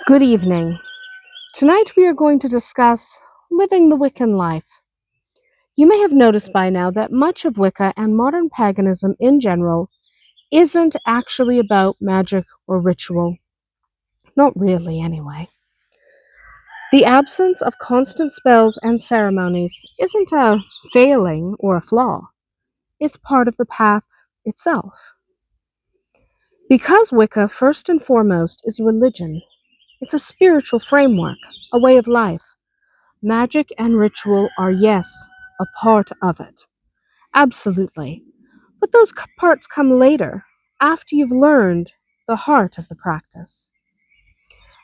Good evening. Tonight we are going to discuss living the Wiccan life. You may have noticed by now that much of Wicca and modern paganism in general isn't actually about magic or ritual. Not really, anyway. The absence of constant spells and ceremonies isn't a failing or a flaw. It's part of the path itself. Because Wicca, first and foremost, is religion, it's a spiritual framework, a way of life. Magic and ritual are, yes, a part of it. Absolutely. But those parts come later, after you've learned the heart of the practice.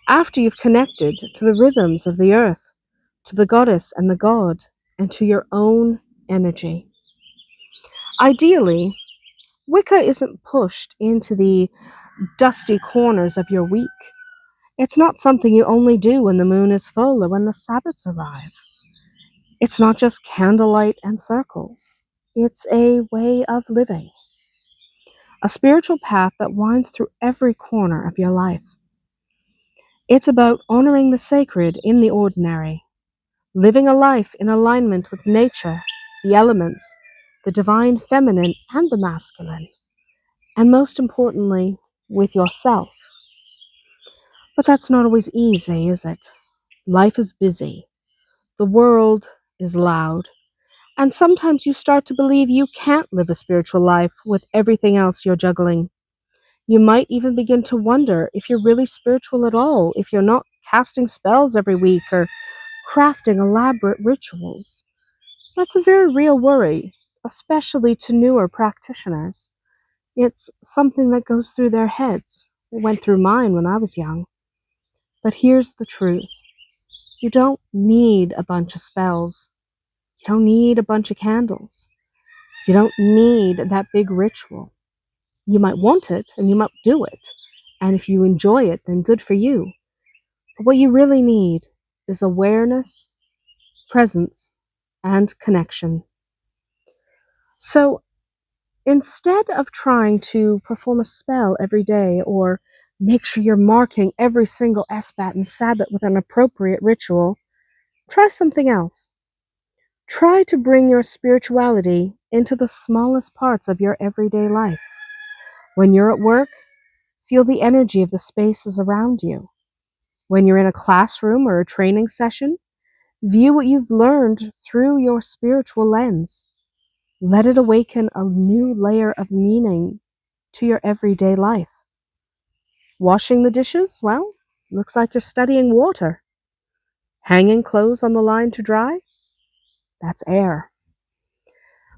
After you've connected to the rhythms of the earth, to the goddess and the god, and to your own energy. Ideally, Wicca isn't pushed into the dusty corners of your week. It's not something you only do when the moon is full or when the Sabbats arrive. It's not just candlelight and circles. It's a way of living, a spiritual path that winds through every corner of your life. It's about honoring the sacred in the ordinary, living a life in alignment with nature, the elements, the divine feminine and the masculine, and most importantly, with yourself. But that's not always easy, is it? Life is busy. The world is loud. And sometimes you start to believe you can't live a spiritual life with everything else you're juggling. You might even begin to wonder if you're really spiritual at all, if you're not casting spells every week or crafting elaborate rituals. That's a very real worry, especially to newer practitioners. It's something that goes through their heads. It went through mine when I was young. But here's the truth. You don't need a bunch of spells. You don't need a bunch of candles. You don't need that big ritual. You might want it and you might do it. And if you enjoy it, then good for you. But what you really need is awareness, presence, and connection. So instead of trying to perform a spell every day or make sure you're marking every single Esbat and Sabbat with an appropriate ritual, try something else. Try to bring your spirituality into the smallest parts of your everyday life. When you're at work, feel the energy of the spaces around you. When you're in a classroom or a training session, view what you've learned through your spiritual lens. Let it awaken a new layer of meaning to your everyday life. Washing the dishes? Well, looks like you're studying water. Hanging clothes on the line to dry? That's air.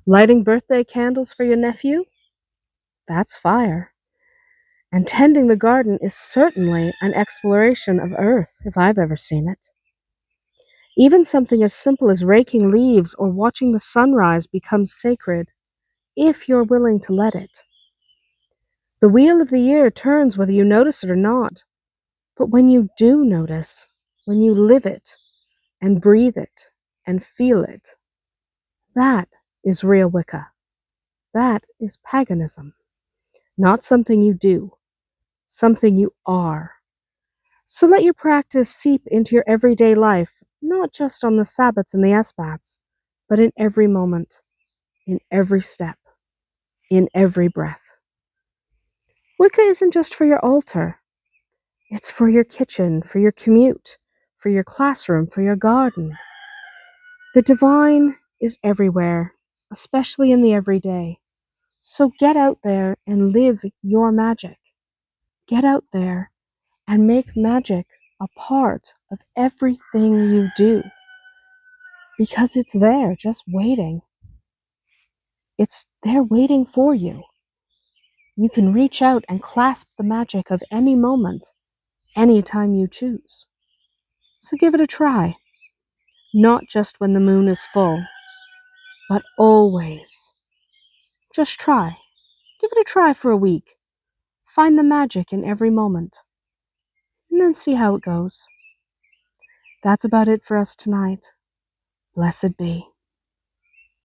Lighting birthday candles for your nephew? That's fire. And tending the garden is certainly an exploration of earth, if I've ever seen it. Even something as simple as raking leaves or watching the sunrise becomes sacred, if you're willing to let it. The wheel of the year turns whether you notice it or not, but when you do notice, when you live it, and breathe it, and feel it, that is real Wicca. That is paganism. Not something you do, something you are. So let your practice seep into your everyday life, not just on the Sabbats and the Esbats, but in every moment, in every step, in every breath. Wicca isn't just for your altar. It's for your kitchen, for your commute, for your classroom, for your garden. The divine is everywhere, especially in the everyday. So get out there and live your magic. Get out there and make magic a part of everything you do. Because it's there, just waiting. It's there waiting for you. You can reach out and clasp the magic of any moment, anytime you choose. So give it a try. Not just when the moon is full, but always. Just try. Give it a try for a week. Find the magic in every moment. And then see how it goes. That's about it for us tonight. Blessed be.